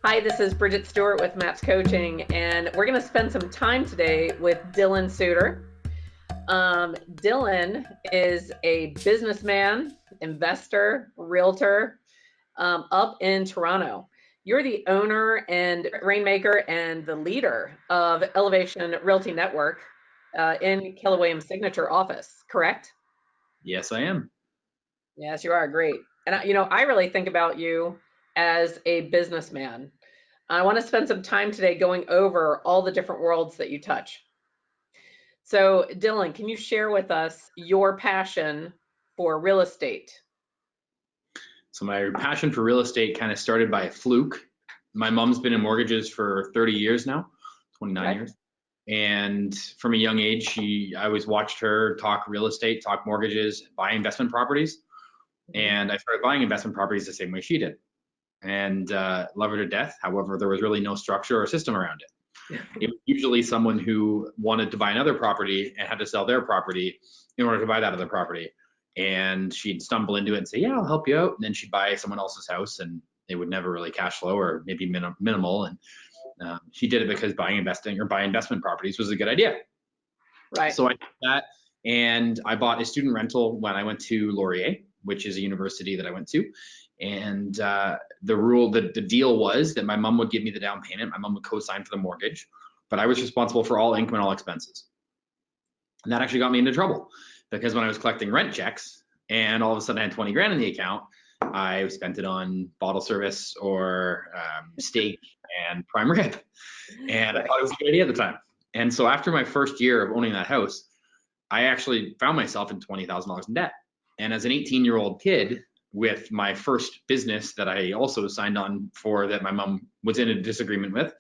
Hi, this is Bridget Stewart with Maps Coaching, and we're going to spend some time today with Dylan Suitor. Dylan is a businessman, investor, realtor up in Toronto. You're the owner and rainmaker and the leader of Elevation Realty Network in Keller Williams' signature office, correct? Yes, I am. Yes, you are. Great. And I really think about you as a businessman. I want to spend some time today going over all the different worlds that you touch. So, Dylan, can you share with us your passion for real estate? So my passion for real estate kind of started by a fluke. My mom's been in mortgages for 30 years now, 29 Okay. years. And from a young age, I always watched her talk real estate, talk mortgages, buy investment properties. And I started buying investment properties the same way she did, and love her to death. However, there was really no structure or system around it. It was usually someone who wanted to buy another property and had to sell their property in order to buy that other property. And she'd stumble into it and say, yeah, I'll help you out. And then she'd buy someone else's house and they would never really cash flow or maybe minimal. And she did it because buying investment properties was a good idea. Right. So I did that, and I bought a student rental when I went to Laurier, which is a university that I went to. And the deal was that my mom would give me the down payment. My mom would co-sign for the mortgage, but I was responsible for all income and all expenses. And that actually got me into trouble because when I was collecting rent checks and all of a sudden I had 20 grand in the account, I spent it on bottle service or steak and prime rib. And I thought it was a good idea at the time. And so after my first year of owning that house, I actually found myself in $20,000 in debt. And as an 18-year-old kid with my first business that I also signed on for that my mom was in a disagreement with,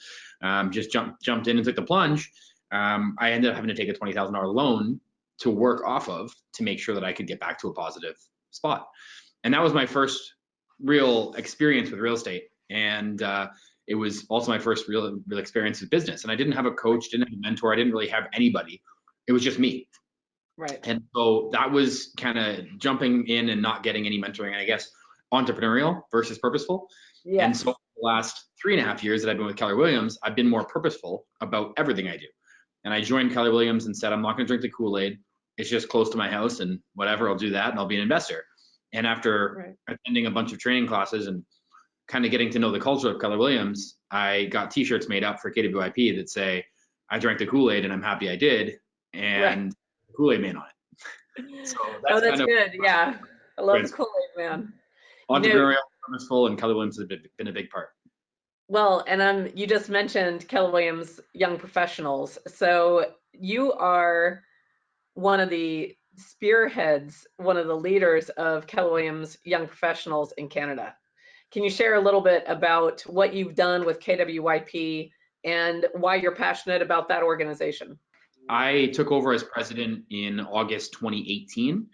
just jumped in and took the plunge. I ended up having to take a $20,000 loan to work off of to make sure that I could get back to a positive spot. And that was my first real experience with real estate. And it was also my first real experience with business. And I didn't have a coach, didn't have a mentor. I didn't really have anybody. It was just me. Right. And so that was kind of jumping in and not getting any mentoring, and I guess entrepreneurial versus purposeful. Yes. And so the last 3.5 years that I've been with Keller Williams, I've been more purposeful about everything I do. And I joined Keller Williams and said, I'm not going to drink the Kool-Aid. It's just close to my house and whatever, I'll do that and I'll be an investor. And after attending a bunch of training classes and kind of getting to know the culture of Keller Williams, I got t-shirts made up for KWIP that say, I drank the Kool-Aid and I'm happy I did. And Kool-Aid Man on it. So that's kind of good. Yeah. I love the Kool-Aid Man. Entrepreneurial, purposeful, and Keller Williams has been a big part. Well, and you just mentioned Keller Williams Young Professionals. So you are one of the spearheads, one of the leaders of Keller Williams Young Professionals in Canada. Can you share a little bit about what you've done with KWYP and why you're passionate about that organization? I took over as president in August 2018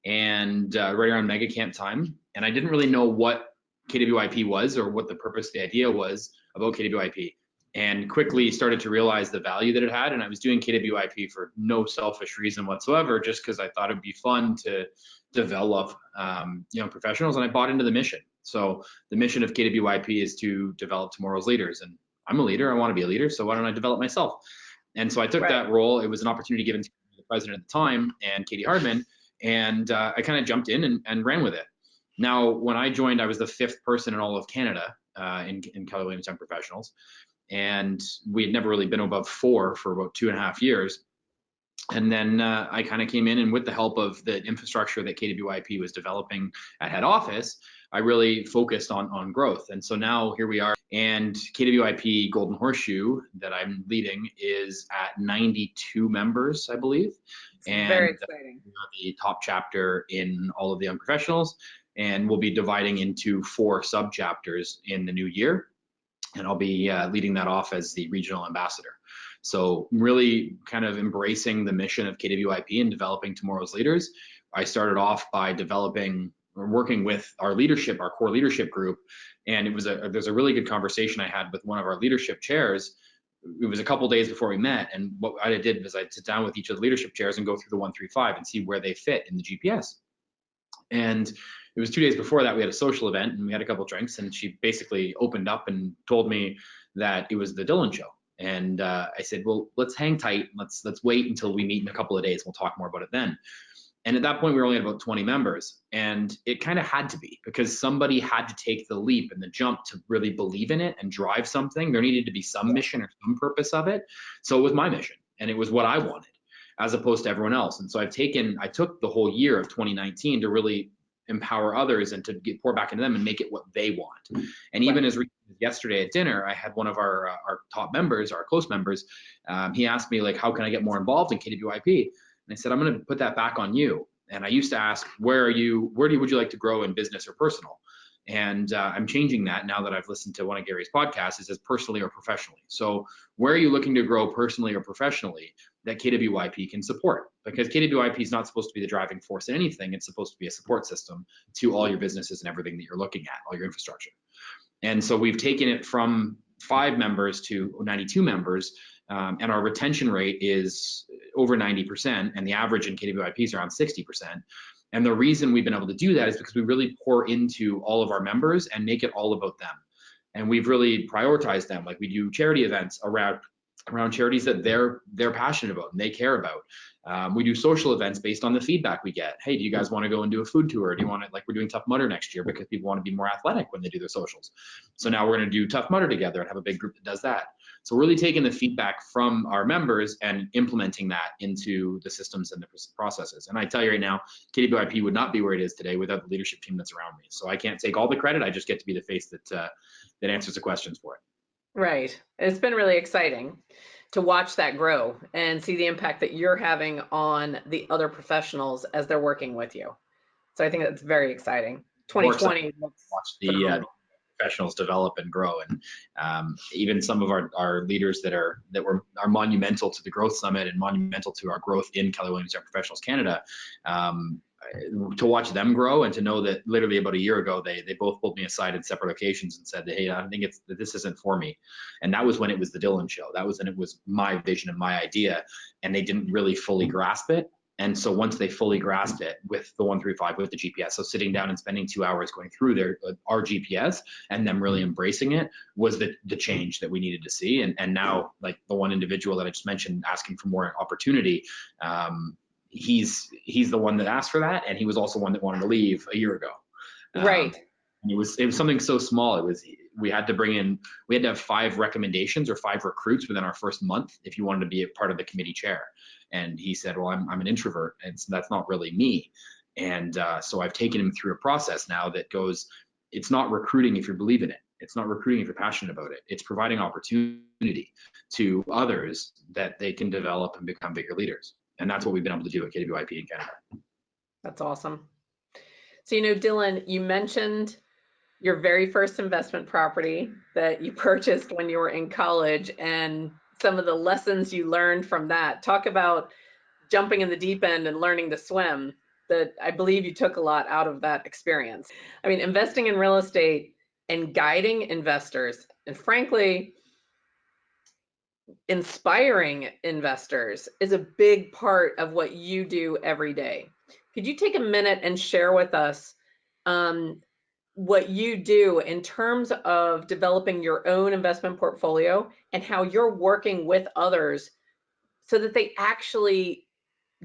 and right around mega camp time. And I didn't really know what KWIP was or what the purpose, the idea was about KWIP, and quickly started to realize the value that it had. And I was doing KWIP for no selfish reason whatsoever, just because I thought it'd be fun to develop young professionals, and I bought into the mission. So the mission of KWIP is to develop tomorrow's leaders, and I'm a leader. I want to be a leader, so why don't I develop myself? And so I took that role. It was an opportunity given to the president at the time and Katie Hardman, and I kind of jumped in and ran with it. Now, when I joined, I was the 5th person in all of Canada in Keller Williams Young Professionals, and we had never really been above 4 for about 2.5 years. And then I kind of came in, and with the help of the infrastructure that KWIP was developing at head office, I really focused on growth. And so now here we are, and KWIP Golden Horseshoe that I'm leading is at 92 members, I believe. And very exciting. The top chapter in all of the young professionals, and we'll be dividing into 4 sub chapters in the new year. And I'll be leading that off as the regional ambassador. So really kind of embracing the mission of KWIP and developing tomorrow's leaders. I started off by working with our leadership, our core leadership group. And there's a really good conversation I had with one of our leadership chairs. It was a couple days before we met. And what I did was I'd sit down with each of the leadership chairs and go through the 1 through 5 and see where they fit in the GPS. And it was 2 days before that we had a social event and we had a couple drinks, and she basically opened up and told me that it was the Dylan show. And I said, well, let's hang tight. Let's wait until we meet in a couple of days. We'll talk more about it then. And at that point, we were only at about 20 members. And it kind of had to be, because somebody had to take the leap and the jump to really believe in it and drive something. There needed to be some mission or some purpose of it. So it was my mission, and it was what I wanted, as opposed to everyone else. And so I took the whole year of 2019 to really empower others and to pour back into them and make it what they want. And even as yesterday at dinner, I had one of our top members, our close members, he asked me, like, how can I get more involved in KWIP? And I said, I'm going to put that back on you. And I used to ask, would you like to grow in business or personal? And I'm changing that now that I've listened to one of Gary's podcasts. It says personally or professionally. So where are you looking to grow personally or professionally that KWIP can support? Because KWIP is not supposed to be the driving force in anything. It's supposed to be a support system to all your businesses and everything that you're looking at, all your infrastructure. And so we've taken it from 5 members to 92 members, and our retention rate is over 90%, and the average in KWIP is around 60%. And the reason we've been able to do that is because we really pour into all of our members and make it all about them. And we've really prioritized them. Like, we do charity events around charities that they're passionate about and they care about. We do social events based on the feedback we get. Hey, do you guys want to go and do a food tour? Do you want to, like, we're doing Tough Mudder next year because people want to be more athletic when they do their socials. So now we're going to do Tough Mudder together and have a big group that does that. So we're really taking the feedback from our members and implementing that into the systems and the processes. And I tell you right now, KWIP would not be where it is today without the leadership team that's around me. So I can't take all the credit. I just get to be the face that answers the questions for it. Right. It's been really exciting to watch that grow and see the impact that you're having on the other professionals as they're working with you. So I think that's very exciting. 2020 looks watch the professionals develop and grow, and even some of our leaders that are monumental to the Growth Summit and monumental to our growth in Keller Williams Young Professionals Canada. To watch them grow and to know that literally about a year ago they both pulled me aside in separate occasions and said, hey, I think this isn't for me. And that was when it was the Dylan show. That was when it was my vision and my idea, and they didn't really fully grasp it. And so once they fully grasped it with the 135, with the GPS, so sitting down and spending 2 hours going through our GPS and them really embracing it was the change that we needed to see. And now, like the one individual that I just mentioned asking for more opportunity, he's the one that asked for that, and he was also one that wanted to leave a year ago. right. And it was something so small. We had to have 5 recommendations or 5 recruits within our first month if you wanted to be a part of the committee chair. And he said, well, I'm an introvert, and so that's not really me. And so I've taken him through a process now that goes, it's not recruiting if you believe in it. It's not recruiting if you're passionate about it. It's providing opportunity to others that they can develop and become bigger leaders. And that's what we've been able to do at KWIP in Canada. That's awesome. So, Dylan, you mentioned your very first investment property that you purchased when you were in college and some of the lessons you learned from that. Talk about jumping in the deep end and learning to swim. That I believe you took a lot out of that experience. I mean, investing in real estate and guiding investors, and frankly, inspiring investors is a big part of what you do every day. Could you take a minute and share with us what you do in terms of developing your own investment portfolio and how you're working with others so that they actually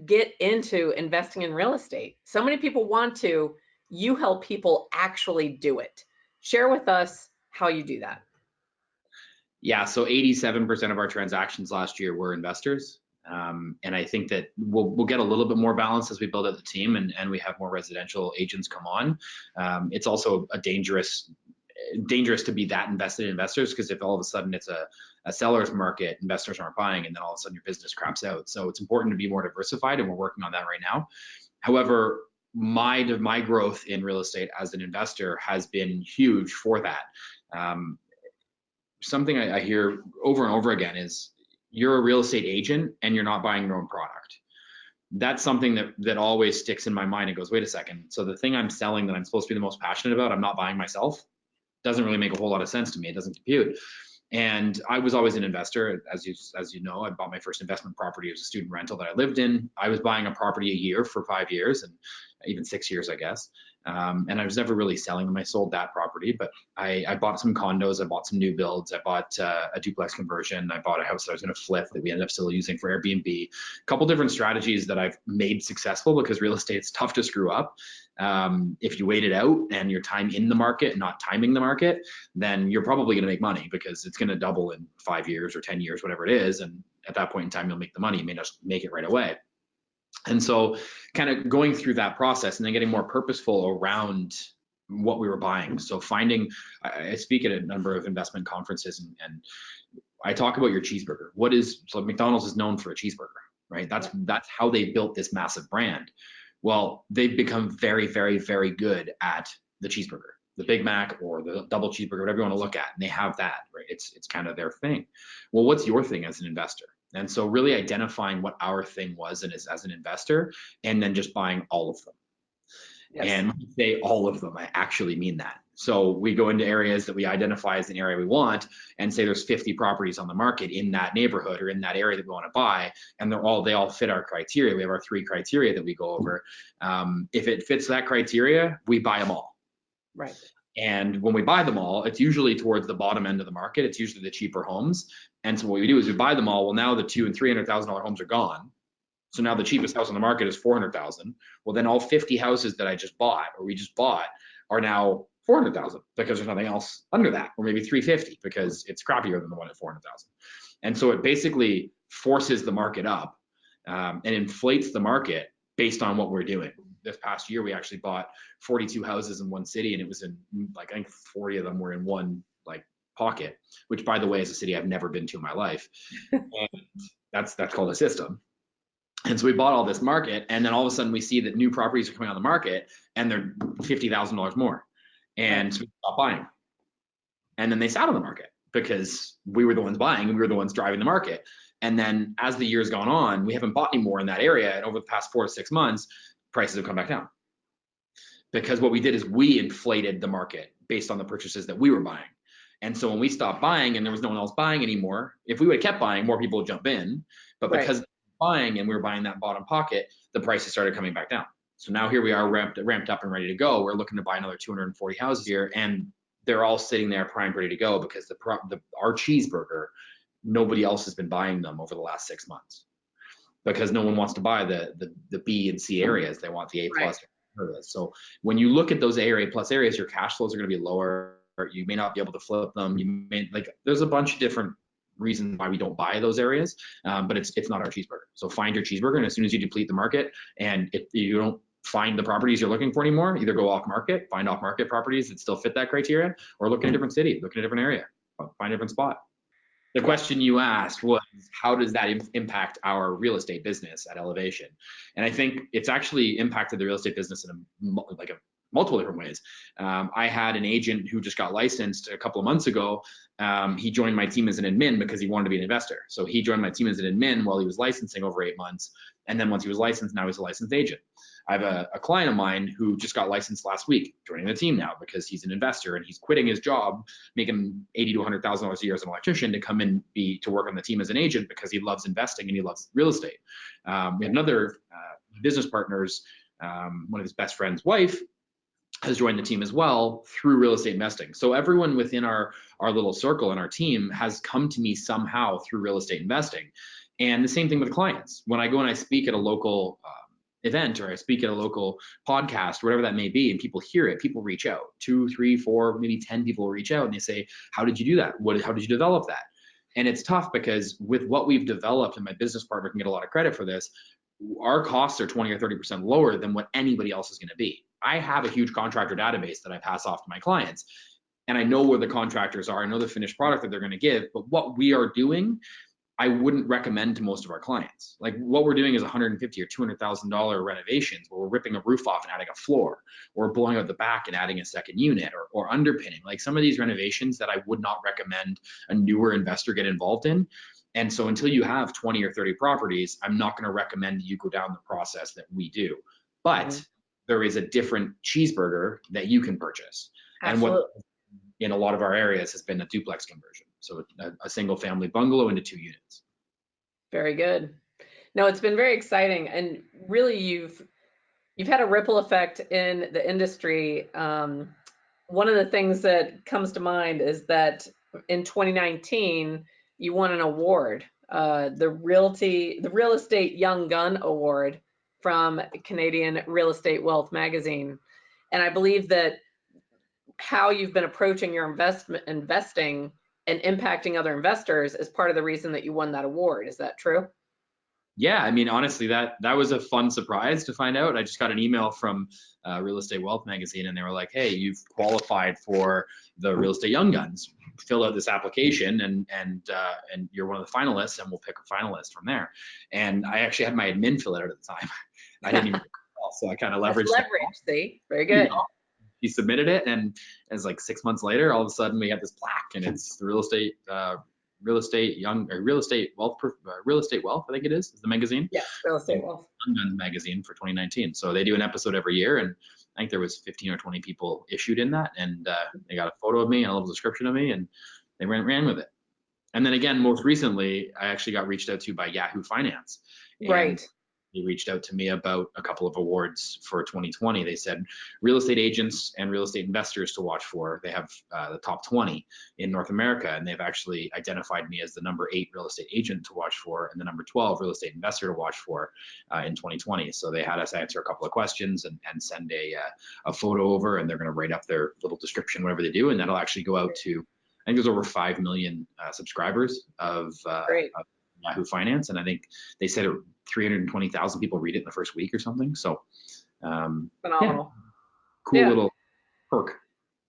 get into investing in real estate? So many people want to, you help people actually do it. Share with us how you do that. Yeah, so 87% of our transactions last year were investors. And I think that we'll get a little bit more balance as we build out the team and we have more residential agents come on. It's also a dangerous to be that invested in investors, because if all of a sudden it's a seller's market, investors aren't buying, and then all of a sudden your business craps out. So it's important to be more diversified, and we're working on that right now. However, my growth in real estate as an investor has been huge for that. Something I hear over and over again is, you're a real estate agent and you're not buying your own product. That's something that always sticks in my mind and goes, wait a second. So the thing I'm selling that I'm supposed to be the most passionate about, I'm not buying myself? Doesn't really make a whole lot of sense to me. It doesn't compute. And I was always an investor, as you know. I bought my first investment property as a student rental that I lived in. I was buying a property a year for 5 years, and even 6 years, I guess. And I was never really selling them. I sold that property, but I bought some condos. I bought some new builds. I bought a duplex conversion. I bought a house that I was going to flip that we ended up still using for Airbnb. A couple different strategies that I've made successful, because real estate's tough to screw up. If you wait it out and your time in the market, not timing the market, then you're probably going to make money, because it's going to double in 5 years or 10 years, whatever it is. And at that point in time, you'll make the money. You may not make it right away. And so kind of going through that process and then getting more purposeful around what we were buying. So finding, I speak at a number of investment conferences, and I talk about your cheeseburger. So McDonald's is known for a cheeseburger, right? That's how they built this massive brand. Well, they've become very, very, very good at the cheeseburger, the Big Mac or the double cheeseburger, whatever you want to look at. And they have that, right? It's kind of their thing. Well, what's your thing as an investor? And so really identifying what our thing was and is as an investor, and then just buying all of them. Yes. And when I say all of them, I actually mean that. So we go into areas that we identify as an area we want, and say there's 50 properties on the market in that neighborhood or in that area that we want to buy, and they all fit our criteria. We have our 3 criteria that we go over. If it fits that criteria, we buy them all. Right. And when we buy them all, it's usually towards the bottom end of the market. It's usually the cheaper homes. And so what we do is we buy them all. Well, now the $200,000 and $300,000 homes are gone. So now the cheapest house on the market is $400,000. Well, then all 50 houses that I just bought, or we just bought, are now $400,000, because there's nothing else under that, or maybe $350,000 because it's crappier than the one at $400,000. And so it basically forces the market up, and inflates the market based on what we're doing. This past year, we actually bought 42 houses in one city, and it was in, like, I think 40 of them were in one, like, pocket, which, by the way, is a city I've never been to in my life. And that's called a system. And so we bought all this market, and then all of a sudden we see that new properties are coming on the market, and they're $50,000 more. And so we stopped buying. And then they sat on the market, because we were the ones buying and we were the ones driving the market. And then as the year's gone on, we haven't bought any more in that area. And over the past 4 to 6 months, prices have come back down. Because what we did is we inflated the market based on the purchases that we were buying. And so when we stopped buying and there was no one else buying anymore, if we would have kept buying, more people would jump in. But because buying and we were buying that bottom pocket, the prices started coming back down. So now here we are, ramped up and ready to go. We're looking to buy another 240 houses here, and they're all sitting there primed, ready to go, because our cheeseburger, nobody else has been buying them over the last 6 months, because no one wants to buy the B and C areas. They want the A plus. Right. So when you look at those A plus areas, your cash flows are going to be lower. You may not be able to flip them. There's a bunch of different reasons why we don't buy those areas, but it's not our cheeseburger. So find your cheeseburger, and as soon as you deplete the market, and if you don't find the properties you're looking for anymore, either go off market, find off market properties that still fit that criteria, or look in a different city, look in a different area, find a different spot. The question you asked was, how does that impact our real estate business at Elevation? And I think it's actually impacted the real estate business in multiple different ways. I had an agent who just got licensed a couple of months ago. He joined my team as an admin because he wanted to be an investor. So he joined my team as an admin while he was licensing over 8 months. And then once he was licensed, now he's a licensed agent. I have a client of mine who just got licensed last week, joining the team now because he's an investor, and he's quitting his job, making $80,000 to $100,000 a year as an electrician, to come and to work on the team as an agent, because he loves investing and he loves real estate. We have another business partner's, one of his best friend's wife, has joined the team as well through real estate investing. So everyone within our little circle and our team has come to me somehow through real estate investing. And the same thing with clients. When I go and I speak at a local event, or I speak at a local podcast, whatever that may be, and people hear it, people reach out. 2, 3, 4, maybe 10 people reach out, and they say, how did you do that? How did you develop that? And it's tough, because with what we've developed, and my business partner can get a lot of credit for this, our costs are 20 or 30% lower than what anybody else is going to be. I have a huge contractor database that I pass off to my clients, and I know where the contractors are. I know the finished product that they're going to give, but what we are doing, I wouldn't recommend to most of our clients. Like, what we're doing is $150,000 or $200,000 renovations, where we're ripping a roof off and adding a floor, or blowing out the back and adding a second unit, or underpinning. Like, some of these renovations that I would not recommend a newer investor get involved in. And so until you have 20 or 30 properties, I'm not going to recommend you go down the process that we do. But there is a different cheeseburger that you can purchase. Absolutely. And what in a lot of our areas has been a duplex conversion. So a single family bungalow into 2 units. Very good. No, it's been very exciting, and really you've had a ripple effect in the industry. One of the things that comes to mind is that in 2019 you won an award, the Real Estate Young Gun Award from Canadian Real Estate Wealth magazine, and I believe that how you've been approaching your investing and impacting other investors is part of the reason that you won that award. Is that true? Yeah, I mean, honestly, that was a fun surprise to find out. I just got an email from Real Estate Wealth magazine, and they were like, "Hey, you've qualified for the Real Estate Young Guns. Fill out this application, and you're one of the finalists, and we'll pick a finalist from there." And I actually had my admin fill it out at the time. I didn't even recall, so I kind of That's leveraged that. leverage. See, very good. He submitted it, and it's like 6 months later, all of a sudden we have this plaque, and it's the real estate young or real estate wealth real estate wealth, I think it is the magazine. Yes, Real Estate Wealth. Guns magazine for 2019. So they do an episode every year, and I think there was 15 or 20 people issued in that, and they got a photo of me and a little description of me, and they ran with it. And then again, most recently, I actually got reached out to by Yahoo Finance, and Right. they reached out to me about a couple of awards for 2020. They said real estate agents and real estate investors to watch for. They have the top 20 in North America, and they've actually identified me as the number 8 real estate agent to watch for and the number 12 real estate investor to watch for in 2020. So they had us answer a couple of questions and send a photo over, and they're going to write up their little description, whatever they do, and that'll actually go out to, I think there's over 5 million subscribers of Yahoo Finance, and I think they said 320,000 people read it in the first week or something. So, Phenomenal. cool little perk.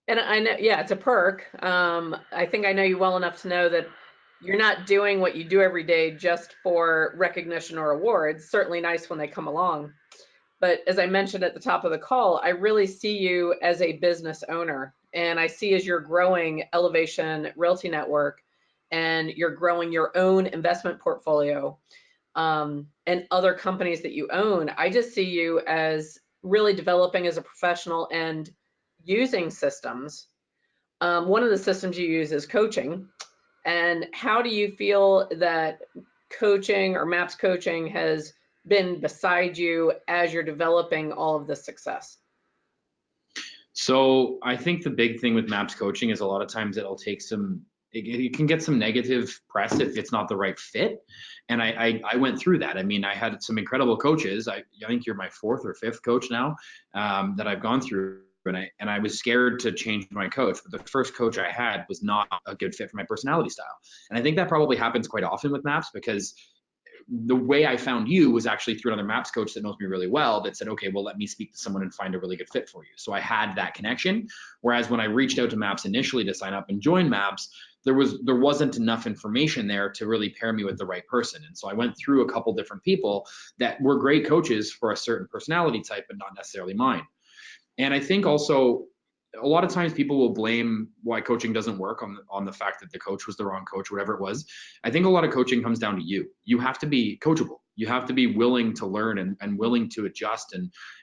And I know, yeah, it's a perk. I think I know you well enough to know that you're not doing what you do every day just for recognition or awards. Certainly nice when they come along. But as I mentioned at the top of the call, I really see you as a business owner. And I see as you're growing Elevation Realty Network and you're growing your own investment portfolio, and other companies that you own, I just see you as really developing as a professional and using systems. One of the systems you use is coaching. And how do you feel that coaching or MAPS coaching has been beside you as you're developing all of this success? So I think the big thing with MAPS coaching is a lot of times it can get some negative press if it's not the right fit. And I went through that. I mean, I had some incredible coaches. I think you're my 4th or 5th coach now that I've gone through. And I was scared to change my coach, but the first coach I had was not a good fit for my personality style. And I think that probably happens quite often with MAPS, because the way I found you was actually through another MAPS coach that knows me really well, that said, okay, well, let me speak to someone and find a really good fit for you. So I had that connection. Whereas when I reached out to MAPS initially to sign up and join MAPS, there wasn't enough information there to really pair me with the right person. And so I went through a couple different people that were great coaches for a certain personality type, but not necessarily mine. And I think also a lot of times people will blame why coaching doesn't work on the fact that the coach was the wrong coach, whatever it was. I think a lot of coaching comes down to you. You have to be coachable. You have to be willing to learn and willing to adjust.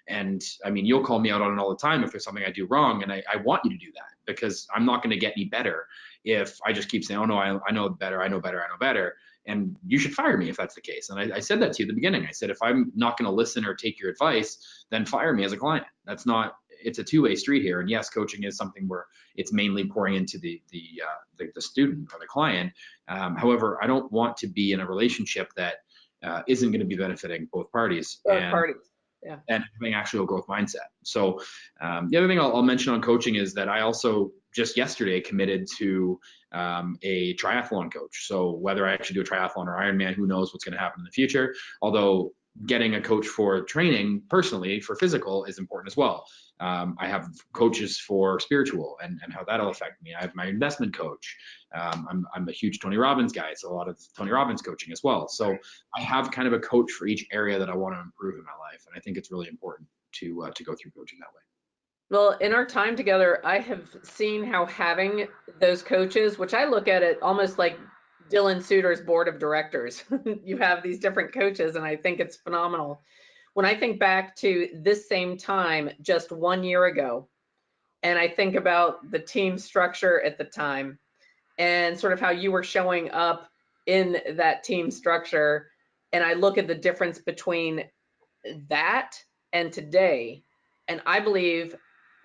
And I mean, you'll call me out on it all the time if there's something I do wrong. And I want you to do that, because I'm not going to get any better if I just keep saying, oh no, I know better, I know better, I know better. And you should fire me if that's the case. And I said that to you at the beginning. I said, if I'm not going to listen or take your advice, then fire me as a client. It's a two-way street here. And yes, coaching is something where it's mainly pouring into the student or the client. However, I don't want to be in a relationship that isn't going to be benefiting both parties. Both parties. Yeah. And having actual growth mindset. So the other thing I'll mention on coaching is that I also just yesterday committed to a triathlon coach. So whether I actually do a triathlon or Ironman, who knows what's going to happen in the future. Although getting a coach for training personally for physical is important as well. I have coaches for spiritual and how that'll affect me. I have my investment coach. I'm a huge Tony Robbins guy, so a lot of Tony Robbins coaching as well. So I have kind of a coach for each area that I want to improve in my life, and I think it's really important to go through coaching that way. Well, in our time together, I have seen how having those coaches, which I look at it almost like Dylan Suitor's board of directors. You have these different coaches, and I think it's phenomenal. When I think back to this same time just 1 year ago, and I think about the team structure at the time, and sort of how you were showing up in that team structure. And I look at the difference between that and today. And I believe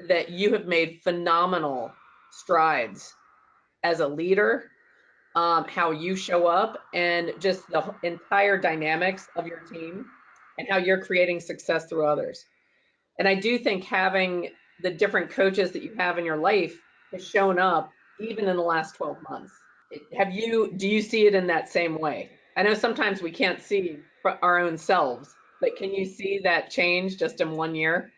that you have made phenomenal strides as a leader, how you show up, and just the entire dynamics of your team and how you're creating success through others. And I do think having the different coaches that you have in your life has shown up even in the last 12 months. Do you see it in that same way? I know sometimes we can't see our own selves, but can you see that change just in 1 year?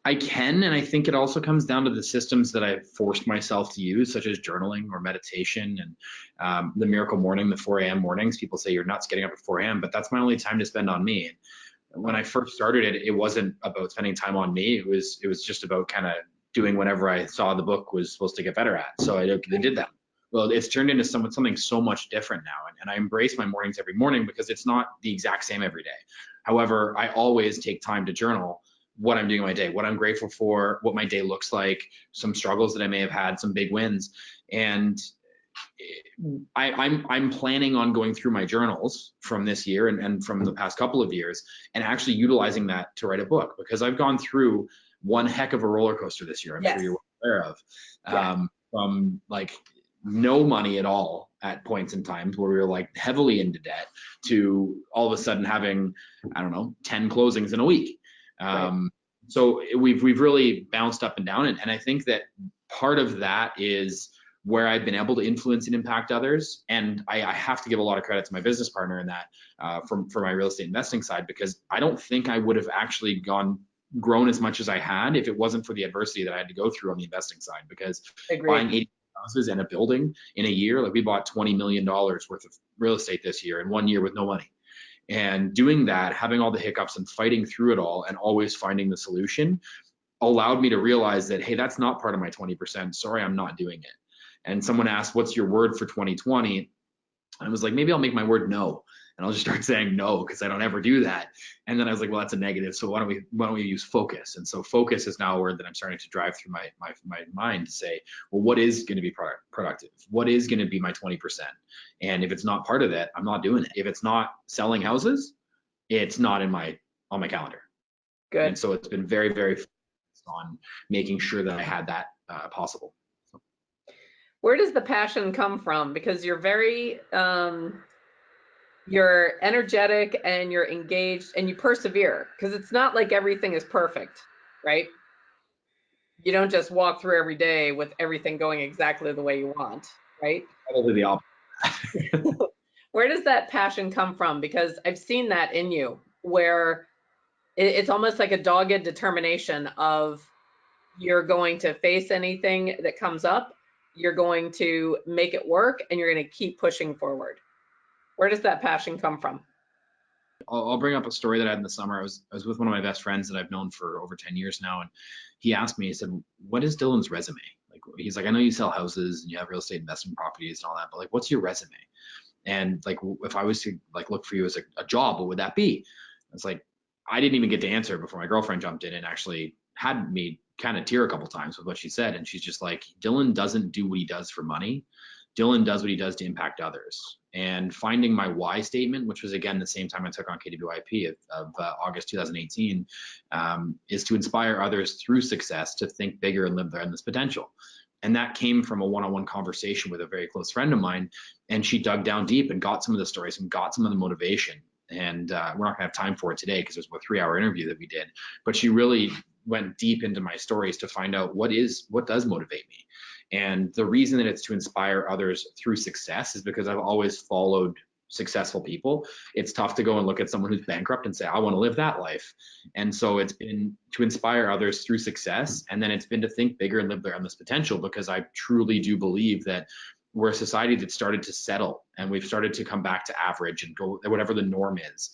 I can, and I think it also comes down to the systems that I've forced myself to use, such as journaling or meditation and the miracle morning, the 4 a.m. mornings. People say you're nuts getting up at 4 a.m., but that's my only time to spend on me. When I first started it, it wasn't about spending time on me. It was just about kind of doing whatever I saw the book was supposed to get better at. So I did that. Well, it's turned into something so much different now, and I embrace my mornings every morning because it's not the exact same every day. However, I always take time to journal what I'm doing in my day, what I'm grateful for, what my day looks like, some struggles that I may have had, some big wins, and I'm planning on going through my journals from this year and from the past couple of years and actually utilizing that to write a book, because I've gone through one heck of a roller coaster this year. I'm Yes. sure you're aware of. Yeah. From like no money at all at points in times where we were like heavily into debt to all of a sudden having, I don't know, 10 closings in a week. Right. So we've really bounced up and down. And I think that part of that is where I've been able to influence and impact others. And I have to give a lot of credit to my business partner in that for my real estate investing side, because I don't think I would have actually grown as much as I had if it wasn't for the adversity that I had to go through on the investing side. Because Agreed. buying 80 houses and a building in a year, like we bought $20 million worth of real estate this year in 1 year with no money. And doing that, having all the hiccups and fighting through it all and always finding the solution allowed me to realize that, hey, that's not part of my 20%. Sorry, I'm not doing it. And someone asked, what's your word for 2020? I was like, maybe I'll make my word no. And I'll just start saying no, because I don't ever do that. And then I was like, well, that's a negative. So why don't we use focus? And so focus is now a word that I'm starting to drive through my mind to say, well, what is going to be productive? What is going to be my 20%? And if it's not part of that, I'm not doing it. If it's not selling houses, it's not on my calendar. Good. And so it's been very, very focused on making sure that I had that possible. Where does the passion come from? Because you're very, you're energetic and you're engaged and you persevere, because it's not like everything is perfect, right? You don't just walk through every day with everything going exactly the way you want, right? Probably the opposite. Where does that passion come from? Because I've seen that in you, where it's almost like a dogged determination of you're going to face anything that comes up, you're going to make it work, and you're going to keep pushing forward. Where does that passion come from? I'll bring up a story that I had in the summer. I was with one of my best friends that I've known for over 10 years now, and he asked me, he said, what is Dylan's resume? Like, he's like, I know you sell houses and you have real estate investment properties and all that, but like, what's your resume? And like, if I was to like look for you as a job, what would that be? I was like, I didn't even get to answer before my girlfriend jumped in and actually had me kind of tear a couple times with what she said. And she's just like, Dylan doesn't do what he does for money. Dylan does what he does to impact others. And finding my why statement, which was again the same time I took on KWIP of August 2018, is to inspire others through success to think bigger and live their endless potential. And that came from a one-on-one conversation with a very close friend of mine. And she dug down deep and got some of the stories and got some of the motivation. And we're not gonna have time for it today because it was a 3-hour interview that we did. But she really went deep into my stories to find out what does motivate me. And the reason that it's to inspire others through success is because I've always followed successful people. It's tough to go and look at someone who's bankrupt and say, I want to live that life. And so it's been to inspire others through success. And then it's been to think bigger and live their endless potential, because I truly do believe that we're a society that started to settle and we've started to come back to average and go whatever the norm is.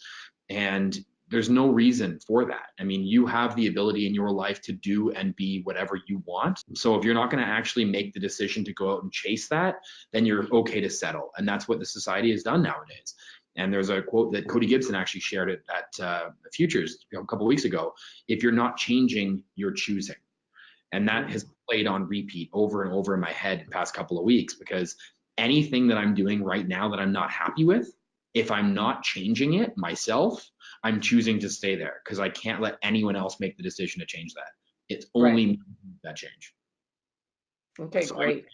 And there's no reason for that. I mean, you have the ability in your life to do and be whatever you want. So if you're not going to actually make the decision to go out and chase that, then you're okay to settle. And that's what the society has done nowadays. And there's a quote that Cody Gibson actually shared it at Futures a couple of weeks ago. If you're not changing, you're choosing. And that has played on repeat over and over in my head the past couple of weeks, because anything that I'm doing right now that I'm not happy with, if I'm not changing it myself, I'm choosing to stay there, because I can't let anyone else make the decision to change that. It's only me that change. Okay, So great.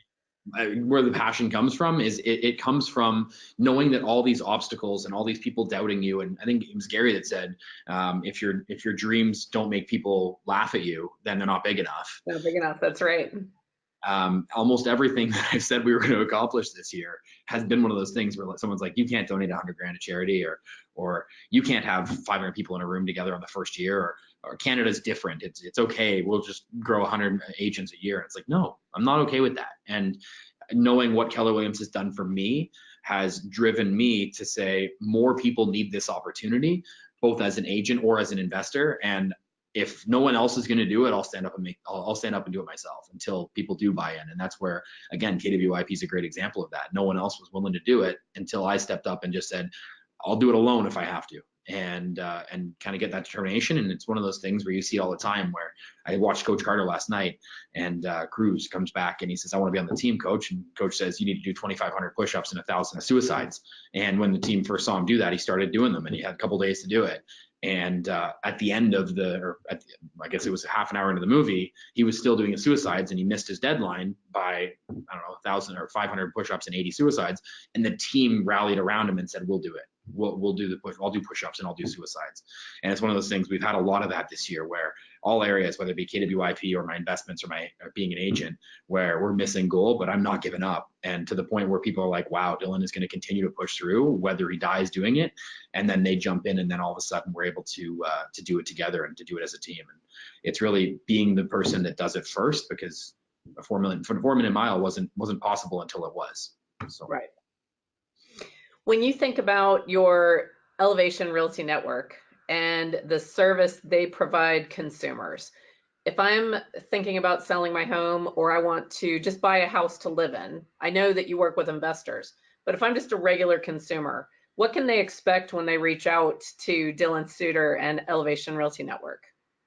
where the passion comes from is it comes from knowing that all these obstacles and all these people doubting you. And I think it was Gary that said, if your dreams don't make people laugh at you, then they're not big enough. Not big enough. That's right. Almost everything that I've said we were going to accomplish this year has been one of those things where someone's like, you can't donate 100 grand to charity, or you can't have 500 people in a room together on the first year, or Canada's different. It's okay. We'll just grow 100 agents a year. And it's like, no, I'm not okay with that. And knowing what Keller Williams has done for me has driven me to say more people need this opportunity, both as an agent or as an investor. And if no one else is going to do it, I'll stand up and do it myself until people do buy in. And that's where, again, KWIP is a great example of that. No one else was willing to do it until I stepped up and just said, I'll do it alone if I have to, and kind of get that determination. And it's one of those things where you see all the time, where I watched Coach Carter last night, and Cruz comes back and he says, I want to be on the team, coach. And coach says, you need to do 2,500 push-ups and 1,000 suicides. And when the team first saw him do that, he started doing them, and he had a couple days to do it. And at the end of I guess it was half an hour into the movie, he was still doing his suicides, and he missed his deadline by, I don't know, 1,000 or 500 push-ups and 80 suicides. And the team rallied around him and said, we'll do it. We'll do the push. I'll do push-ups and I'll do suicides. And it's one of those things, we've had a lot of that this year, where all areas, whether it be KWIP or my investments or being an agent, where we're missing goal, but I'm not giving up. And to the point where people are like, wow, Dylan is going to continue to push through, whether he dies doing it. And then they jump in, and then all of a sudden we're able to do it together and to do it as a team. And it's really being the person that does it first, because a 4-minute mile wasn't possible until it was. So. Right. When you think about your Elevation Realty Network and the service they provide consumers, if I'm thinking about selling my home, or I want to just buy a house to live in, I know that you work with investors, but if I'm just a regular consumer, what can they expect when they reach out to Dylan Suitor and Elevation Realty Network?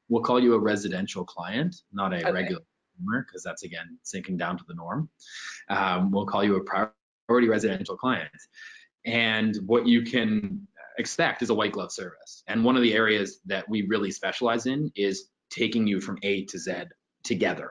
We'll call you a residential client, not a Okay. regular consumer, because that's, again, sinking down to the norm. We'll call you a priority residential client. And what you can expect is a white glove service. And one of the areas that we really specialize in is taking you from A to Z together,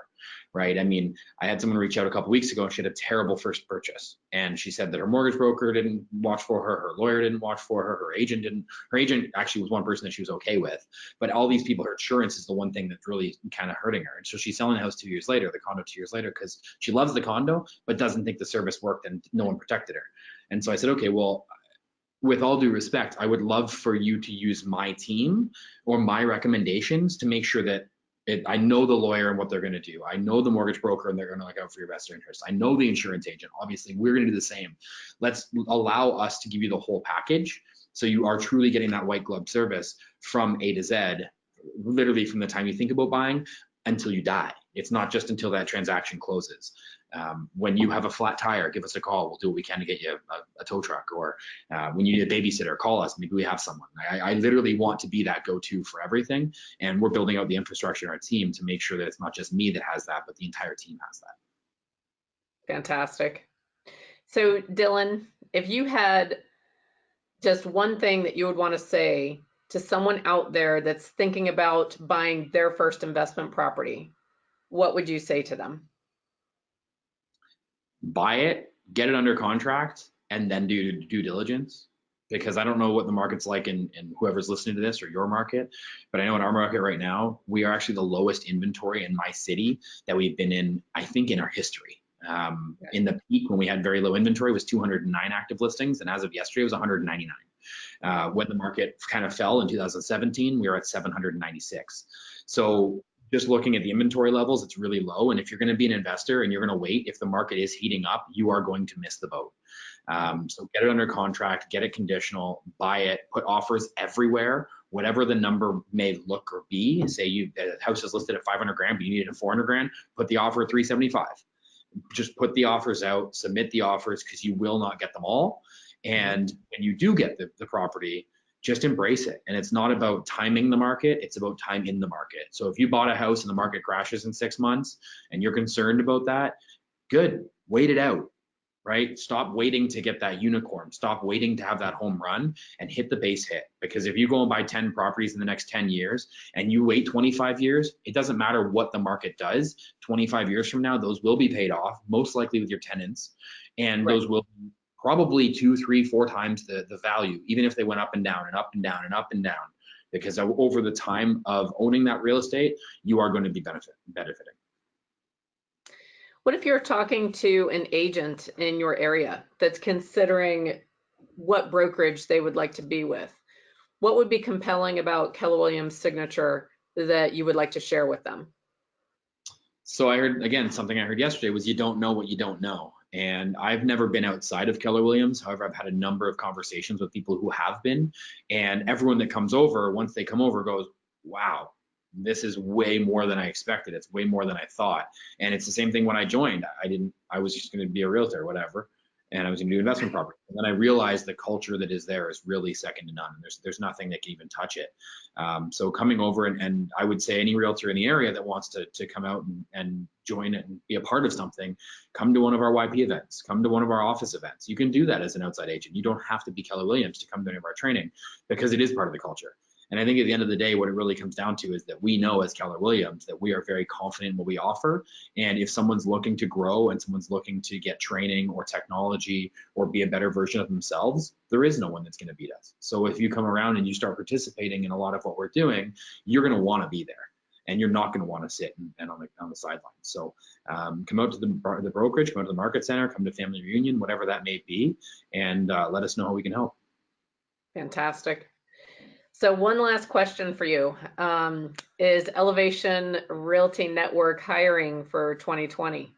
right? I mean, I had someone reach out a couple weeks ago, and she had a terrible first purchase. And she said that her mortgage broker didn't watch for her lawyer didn't watch for her agent didn't. Her agent actually was one person that she was okay with. But all these people, her insurance is the one thing that's really kind of hurting her. And so she's selling the house 2 years later, the condo 2 years later, because she loves the condo, but doesn't think the service worked and no one protected her. And so I said, okay, well, with all due respect, I would love for you to use my team or my recommendations to make sure that I know the lawyer and what they're going to do. I know the mortgage broker, and they're going to look out for your best interest. I know the insurance agent. Obviously, we're going to do the same. Let's allow us to give you the whole package, so you are truly getting that white glove service from A to Z, literally from the time you think about buying until you die. It's not just until that transaction closes. When you have a flat tire, give us a call. We'll do what we can to get you a tow truck. Or when you need a babysitter, call us. Maybe we have someone. I literally want to be that go-to for everything. And we're building out the infrastructure in our team to make sure that it's not just me that has that, but the entire team has that. Fantastic. So Dylan, if you had just one thing that you would want to say to someone out there that's thinking about buying their first investment property, what would you say to them? Buy it, get it under contract, and then do due diligence. Because I don't know what the market's like in whoever's listening to this, or your market, but I know in our market right now, we are actually the lowest inventory in my city that we've been in, I think, in our history. In the peak, when we had very low inventory, was 209 active listings, and as of yesterday, it was 199. When the market kind of fell in 2017, we were at 796. So just looking at the inventory levels, it's really low. And if you're going to be an investor and you're going to wait, if the market is heating up, you are going to miss the boat. So get it under contract, get it conditional, buy it, put offers everywhere, whatever the number may look or be. Say the house is listed at 500 grand, but you needed a 400 grand, put the offer at 375. Just put the offers out, submit the offers, because you will not get them all. And when you do get the property, just embrace it. And it's not about timing the market, it's about time in the market. So if you bought a house and the market crashes in 6 months and you're concerned about that, good, wait it out, right? Stop waiting to get that unicorn. Stop waiting to have that home run and hit the base hit. Because if you go and buy 10 properties in the next 10 years and you wait 25 years, it doesn't matter what the market does. 25 years from now, those will be paid off, most likely with your tenants. And those will be probably 2, 3, 4 times the value, even if they went up and down and up and down and up and down. Because over the time of owning that real estate, you are going to be benefiting. What if you're talking to an agent in your area that's considering what brokerage they would like to be with? What would be compelling about Keller Williams Signature that you would like to share with them? So I heard, again, something I heard yesterday was you don't know what you don't know. And I've never been outside of Keller Williams. However, I've had a number of conversations with people who have been, and everyone that comes over, once they come over, goes, wow, this is way more than I expected. It's way more than I thought. And it's the same thing when I joined. I was just going to be a realtor, whatever, and I was going to do investment property. And then I realized the culture that is there is really second to none. There's nothing that can even touch it. So coming over, and I would say any realtor in the area that wants to come out and join it and be a part of something, come to one of our YP events, come to one of our office events. You can do that as an outside agent. You don't have to be Keller Williams to come to any of our training, because it is part of the culture. And I think at the end of the day, what it really comes down to is that we know as Keller Williams that we are very confident in what we offer. And if someone's looking to grow and someone's looking to get training or technology or be a better version of themselves, there is no one that's going to beat us. So if you come around and you start participating in a lot of what we're doing, you're going to want to be there. And you're not going to want to sit and on the sidelines. So come out to the brokerage, come out to the market center, come to family reunion, whatever that may be, and let us know how we can help. Fantastic. So one last question for you. Is Elevation Realty Network hiring for 2020?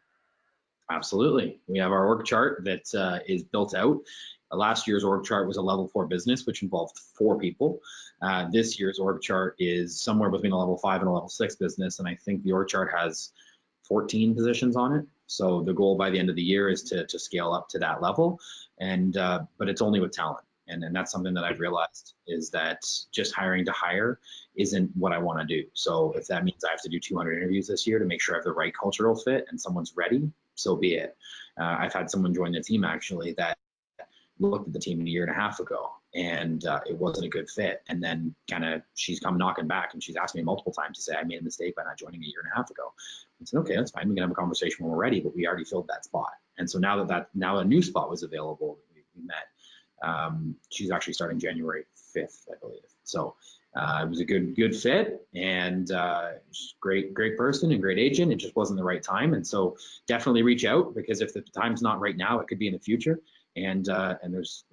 Absolutely. We have our org chart that is built out. Last year's org chart was a level 4 business, which involved 4 people. This year's org chart is somewhere between a level 5 and a level 6 business, and I think the org chart has 14 positions on it. So the goal by the end of the year is to scale up to that level, and but it's only with talent. And that's something that I've realized is that just hiring to hire isn't what I want to do. So if that means I have to do 200 interviews this year to make sure I have the right cultural fit and someone's ready, so be it. I've had someone join the team actually that looked at the team a year and a half ago, and it wasn't a good fit. And then she's come knocking back, and she's asked me multiple times to say, I made a mistake by not joining a year and a half ago. I said, okay, that's fine. We can have a conversation when we're ready, but we already filled that spot. And so now now a new spot was available, we met. She's actually starting January 5th, I believe. So it was a good fit, and she's great person and great agent. It just wasn't the right time. And so definitely reach out, because if the time's not right now, it could be in the future. And there's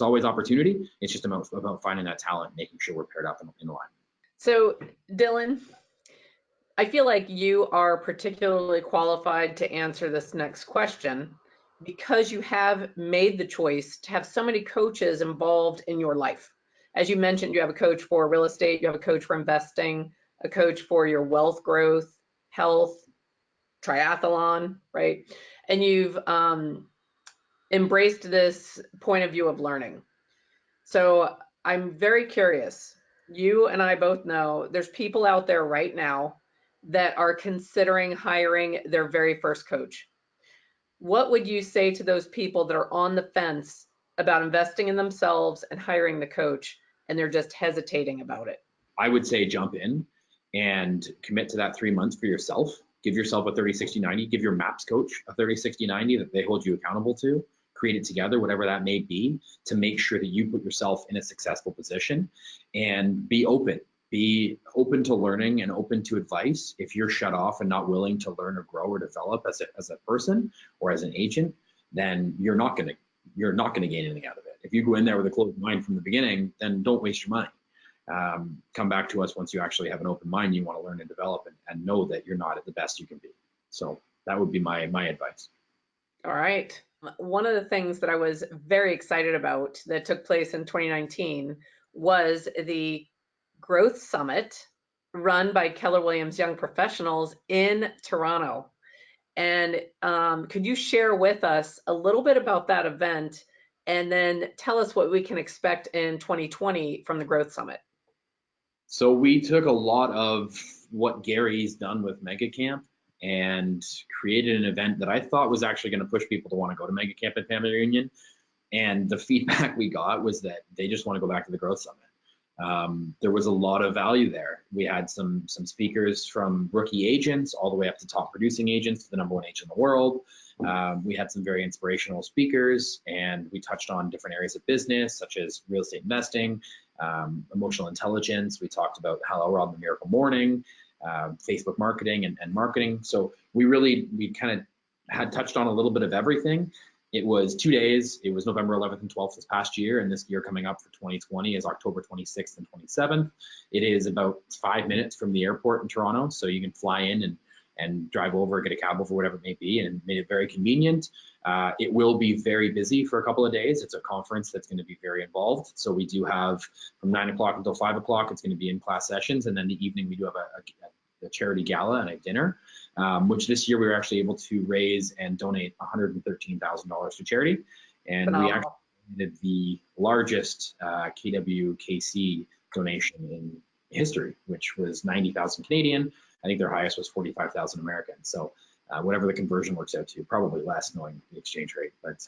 always opportunity. It's just about finding that talent, making sure we're paired up in line. So Dylan, I feel like you are particularly qualified to answer this next question, because you have made the choice to have so many coaches involved in your life. As you mentioned, you have a coach for real estate, you have a coach for investing, a coach for your wealth growth, health, triathlon, right? And you've embraced this point of view of learning. So I'm very curious. You and I both know there's people out there right now that are considering hiring their very first coach. What would you say to those people that are on the fence about investing in themselves and hiring the coach, and they're just hesitating about it? I would say jump in and commit to that 3 months for yourself. Give yourself a 30, 60, 90. Give your MAPS coach a 30, 60, 90 that they hold you accountable to. Create it together, whatever that may be, to make sure that you put yourself in a successful position, and be open. Be open to learning and open to advice. If you're shut off and not willing to learn or grow or develop as a person or as an agent, then you're not going to gain anything out of it. If you go in there with a closed mind from the beginning, then don't waste your money. Come back to us once you actually have an open mind, you want to learn and develop, and know that you're not at the best you can be. So that would be my advice. All right. One of the things that I was very excited about that took place in 2019 was the Growth Summit run by Keller Williams Young Professionals in Toronto. And could you share with us a little bit about that event and then tell us what we can expect in 2020 from the Growth Summit. So we took a lot of what Gary's done with Mega Camp and created an event that I thought was actually going to push people to want to go to Mega Camp and Family Reunion. And the feedback we got was that they just want to go back to the Growth Summit. There was a lot of value there. We had some speakers from rookie agents all the way up to top producing agents, the #1 agent in the world. We had some very inspirational speakers, and we touched on different areas of business, such as real estate investing, emotional intelligence. We talked about Hello Rob the Miracle Morning, Facebook marketing and marketing. So we kind of had touched on a little bit of everything. It was 2 days. It was November 11th and 12th this past year, and this year coming up for 2020 is October 26th and 27th. It is about 5 minutes from the airport in Toronto, so you can fly in and drive over, get a cab over, whatever it may be, and made it very convenient. It will be very busy for a couple of days. It's a conference that's going to be very involved. So we do have from 9 o'clock until 5 o'clock, it's going to be in-class sessions, and then the evening we do have a charity gala and a dinner, which this year we were actually able to raise and donate $113,000 to charity. And Phenomenal. We actually did the largest KWKC donation in history, which was 90,000 Canadian. I think their highest was 45,000 American. So whatever the conversion works out to, probably less knowing the exchange rate. But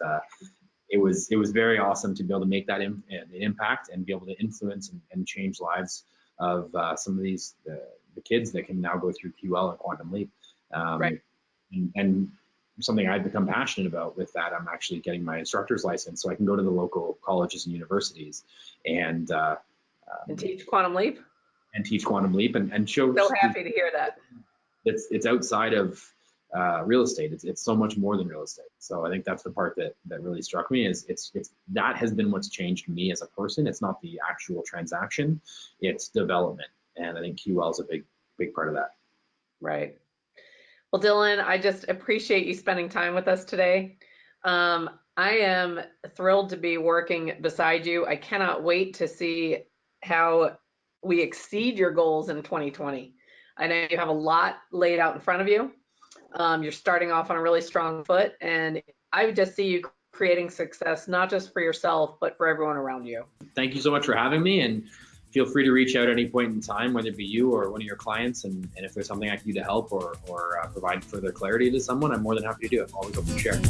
it was very awesome to be able to make that an impact and be able to influence and change lives of some of these the kids that can now go through QL and Quantum Leap. Right. And something I've become passionate about with that, I'm actually getting my instructor's license so I can go to the local colleges and universities and teach Quantum Leap. And teach Quantum Leap and show. So happy to hear that. It's outside of real estate. It's so much more than real estate. So I think that's the part that really struck me is it's that has been what's changed me as a person. It's not the actual transaction, it's development. And I think QL is a big part of that. Right. Well, Dylan, I just appreciate you spending time with us today. I am thrilled to be working beside you. I cannot wait to see how we exceed your goals in 2020. I know you have a lot laid out in front of you. You're starting off on a really strong foot, and I just see you creating success, not just for yourself, but for everyone around you. Thank you so much for having me, and feel free to reach out at any point in time, whether it be you or one of your clients. And if there's something I can do to help or provide further clarity to someone, I'm more than happy to do it. Always open to share.